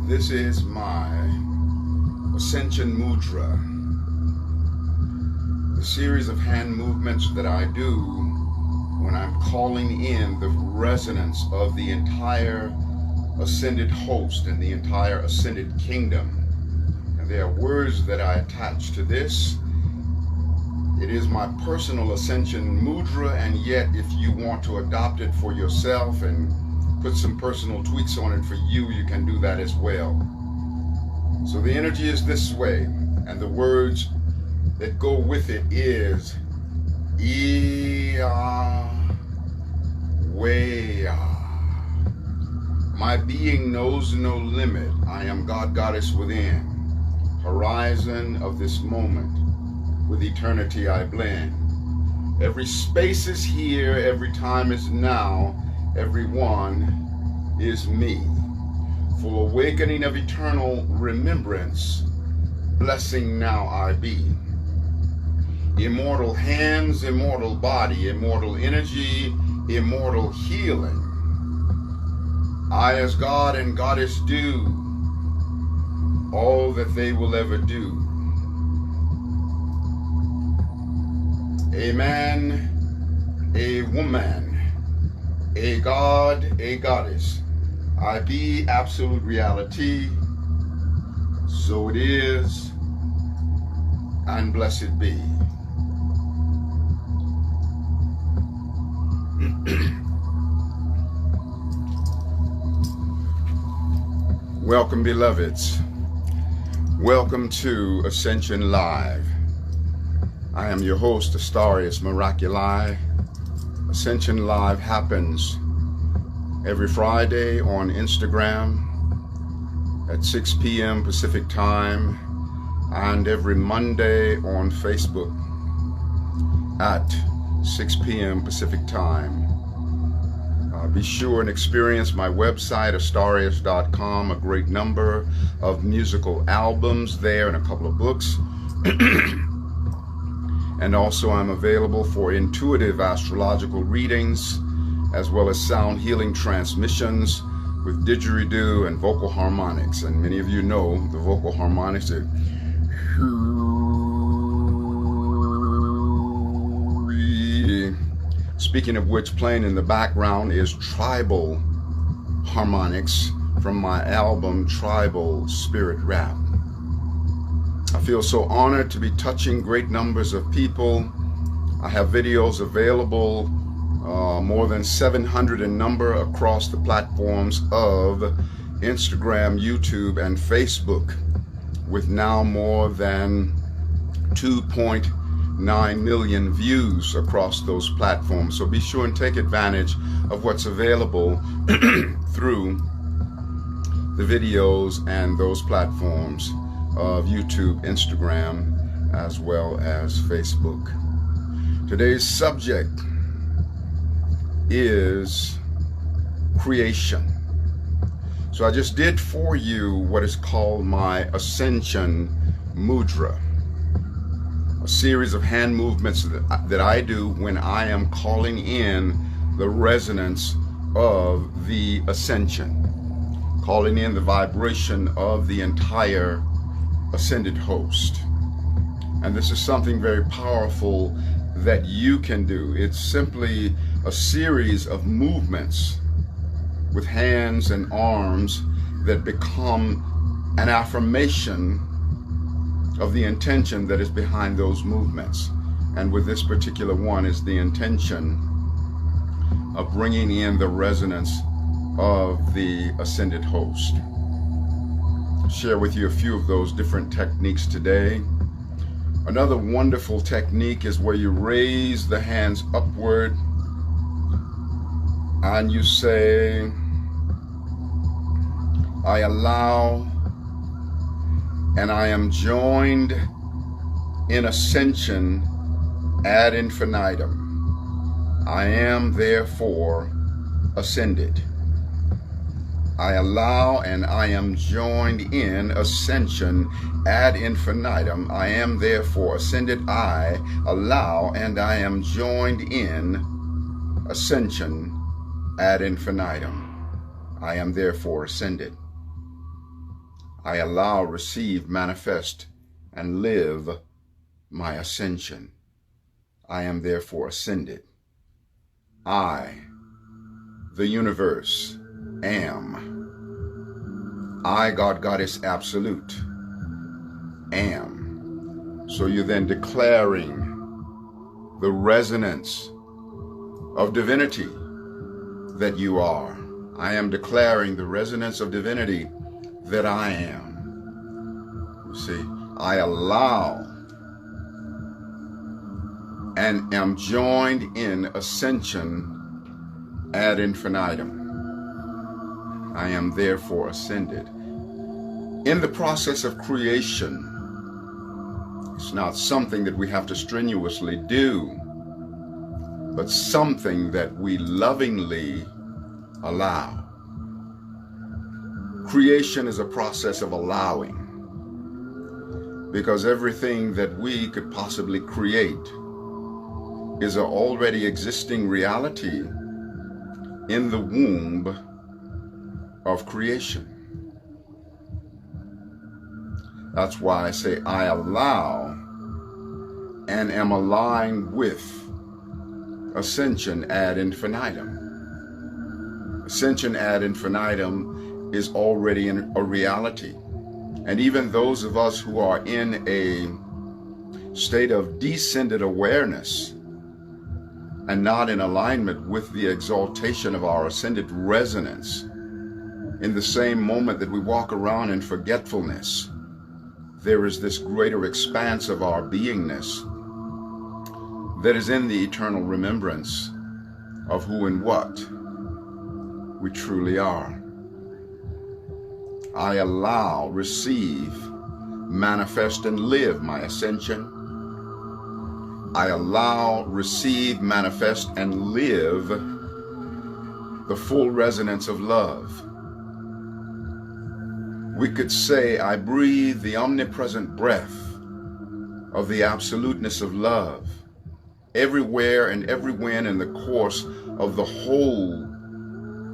This is my Ascension Mudra, the series of hand movements that I do when I'm calling in the resonance of the entire ascended host and the entire ascended kingdom. And there are words that I attach to this. It is my personal Ascension Mudra, and yet if you want to adopt it for yourself and put some personal tweaks on it for you, you can do that as well. So the energy is this way, and the words that go with it is Ia Wea. My being knows no limit. I am God, Goddess within. Horizon of this moment. With eternity I blend. Every space is here, every time is now. Everyone is me. Full awakening of eternal remembrance, blessing now I be. Immortal hands, immortal body, immortal energy, immortal healing. I as God and Goddess do all that they will ever do. A man, a woman, a God, a goddess. I be absolute reality. So it is, and blessed be. Welcome, beloveds. Welcome to Ascension Live. I am your host, Astartes Miraculii. Ascension Live happens every Friday on Instagram at 6 p.m. Pacific Time and every Monday on Facebook at 6 p.m. Pacific Time. Be sure and experience my website, astartes.com, a great number of musical albums there and a couple of books. And also I'm available for intuitive astrological readings, as well as sound healing transmissions with didgeridoo and vocal harmonics. And many of you know the vocal harmonics are... Speaking of which, playing in the background is tribal harmonics from my album Tribal Spirit Rap. I feel so honored to be touching great numbers of people. I have videos available, more than 700 in number, across the platforms of Instagram, YouTube, and Facebook, with now more than 2.9 million views across those platforms. So be sure and take advantage of what's available through the videos and those platforms of YouTube, Instagram, as well as Facebook. Today's subject is creation. So I just did for you what is called my Ascension Mudra, a series of hand movements that I do when I am calling in the resonance of the Ascension, calling in the vibration of the entire ascended host. And this is something very powerful that you can do. It's simply a series of movements with hands and arms that become an affirmation of the intention that is behind those movements. And with this particular one is the intention of bringing in the resonance of the ascended host. I'll share with you a few of those different techniques today. Another wonderful technique is where you raise the hands upward and you say, I allow and I am joined in ascension ad infinitum. I am therefore ascended. I allow and I am joined in ascension ad infinitum. I am therefore ascended. I allow and I am joined in ascension ad infinitum. I am therefore ascended. I allow, receive, manifest, and live my ascension. I am therefore ascended. I, the universe, am. I, God, Goddess, absolute, am. So you're then declaring the resonance of divinity that you are. I am declaring the resonance of divinity that I am. You see, I allow and am joined in ascension ad infinitum. I am therefore ascended. In the process of creation, it's not something that we have to strenuously do, but something that we lovingly allow. Creation is a process of allowing, because everything that we could possibly create is an already existing reality in the womb of creation. That's why I say I allow and am aligned with ascension ad infinitum. Ascension ad infinitum is already a reality. And even those of us who are in a state of descended awareness and not in alignment with the exaltation of our ascended resonance, in the same moment that we walk around in forgetfulness, there is this greater expanse of our beingness that is in the eternal remembrance of who and what we truly are. I allow, receive, manifest, and live my ascension. I allow, receive, manifest, and live the full resonance of love. We could say, I breathe the omnipresent breath of the absoluteness of love everywhere and everywhen in the course of the whole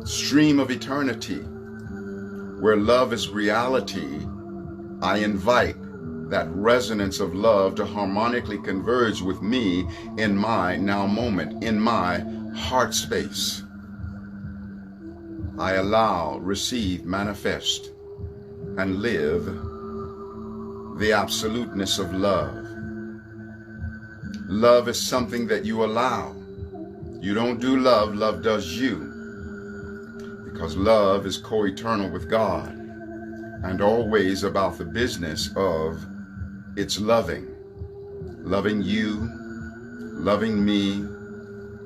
stream of eternity. Where love is reality, I invite that resonance of love to harmonically converge with me in my now moment, in my heart space. I allow, receive, manifest, and live the absoluteness of love. Love is something that you allow. You don't do love, love does you. Because love is co-eternal with God and always about the business of its loving. Loving you, loving me,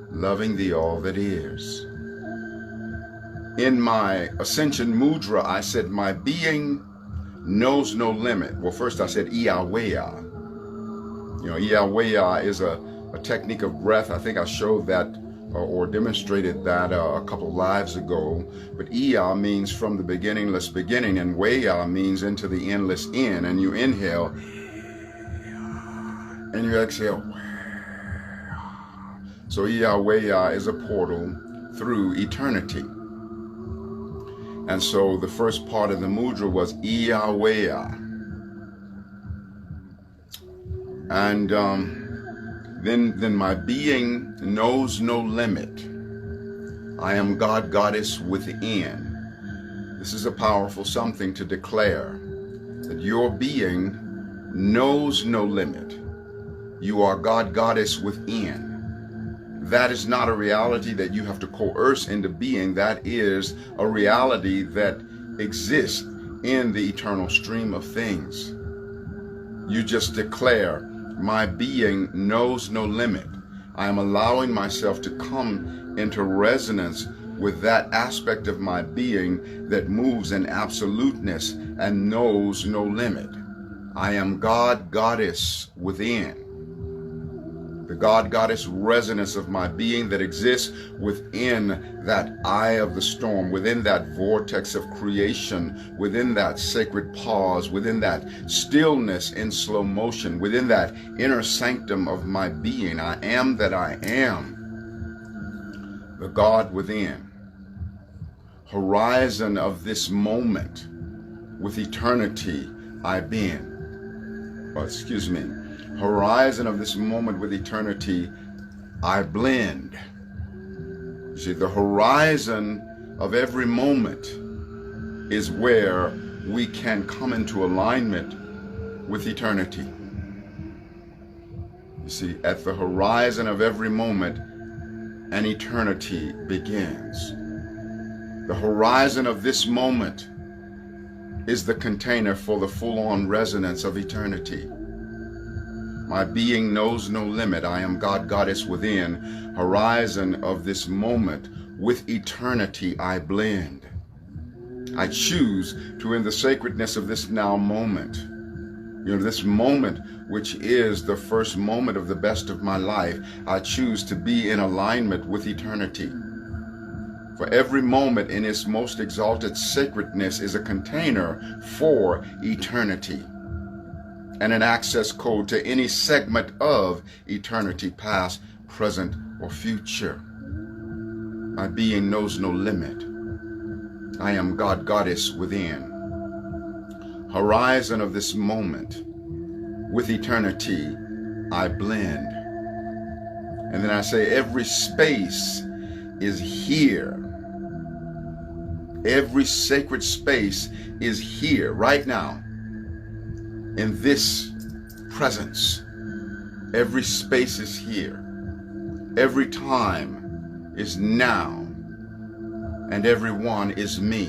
loving the all that is. In my Ascension Mudra, I said my being knows no limit. Well, first I said Iyaweya. You know, Iyaweya is a technique of breath. I think I showed that or demonstrated that a couple lives ago. But Iya means from the beginningless beginning, and Weya means into the endless end. And you inhale, and you exhale. So Iyaweya is a portal through eternity. And so the first part of the mudra was Iyaweya. And then my being knows no limit. I am God, Goddess within. This is a powerful something to declare, that your being knows no limit. You are God, Goddess within. That is not a reality that you have to coerce into being. That is a reality that exists in the eternal stream of things. You just declare, my being knows no limit. I am allowing myself to come into resonance with that aspect of my being that moves in absoluteness and knows no limit. I am God, Goddess within. The God, Goddess resonance of my being that exists within that eye of the storm, within that vortex of creation, within that sacred pause, within that stillness in slow motion, within that inner sanctum of my being. I am that I am. The God within. Horizon of this moment with eternity I bend. Horizon of this moment with eternity I blend. You see, the horizon of every moment is where we can come into alignment with eternity. You see, at the horizon of every moment, an eternity begins. The horizon of this moment is the container for the full-on resonance of eternity. My being knows no limit. I am God, Goddess within. Horizon of this moment with eternity I blend. I choose to, in the sacredness of this now moment, this moment which is the first moment of the best of my life, I choose to be in alignment with eternity. For every moment in its most exalted sacredness is a container for eternity and an access code to any segment of eternity, past, present, or future. My being knows no limit. I am God, Goddess within. Horizon of this moment with eternity I blend. And then I say every space is here. Every sacred space is here right now in this presence. Every space is here. Every time is now, and everyone is me.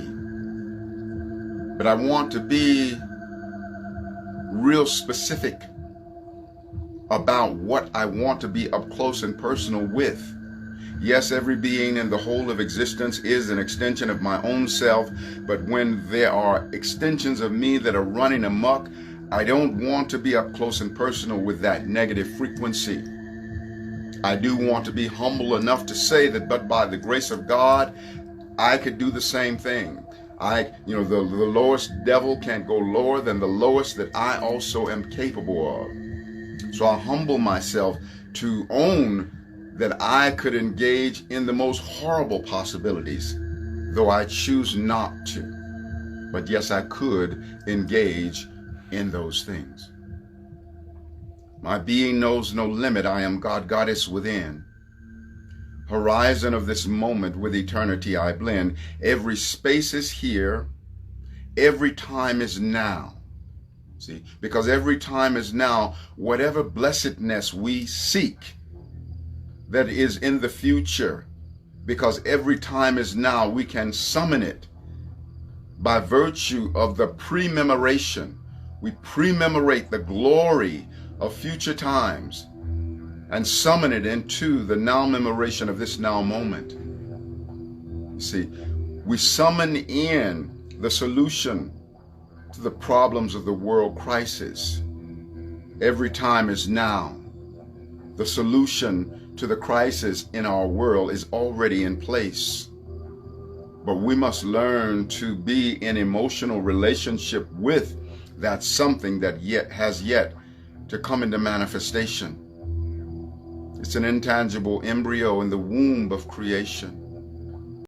But I want to be real specific about what I want to be up close and personal with. Yes, every being in the whole of existence is an extension of my own self, but when there are extensions of me that are running amok, I don't want to be up close and personal with that negative frequency. I do want to be humble enough to say that, but by the grace of God, I could do the same thing. The lowest devil can't go lower than the lowest that I also am capable of. So I humble myself to own that I could engage in the most horrible possibilities, though I choose not to. But yes, I could engage in those things. My being knows no limit. I am God, Goddess within. Horizon of this moment with eternity I blend. Every space is here. Every time is now. See, because every time is now. Whatever blessedness we seek that is in the future, because every time is now, we can summon it by virtue of the pre-memoration. We pre-memorate the glory of future times and summon it into the now memoration of this now moment. You see, we summon in the solution to the problems of the world crisis. Every time is now. The solution to the crisis in our world is already in place. But we must learn to be in emotional relationship with that something that has yet to come into manifestation. It's an intangible embryo in the womb of creation.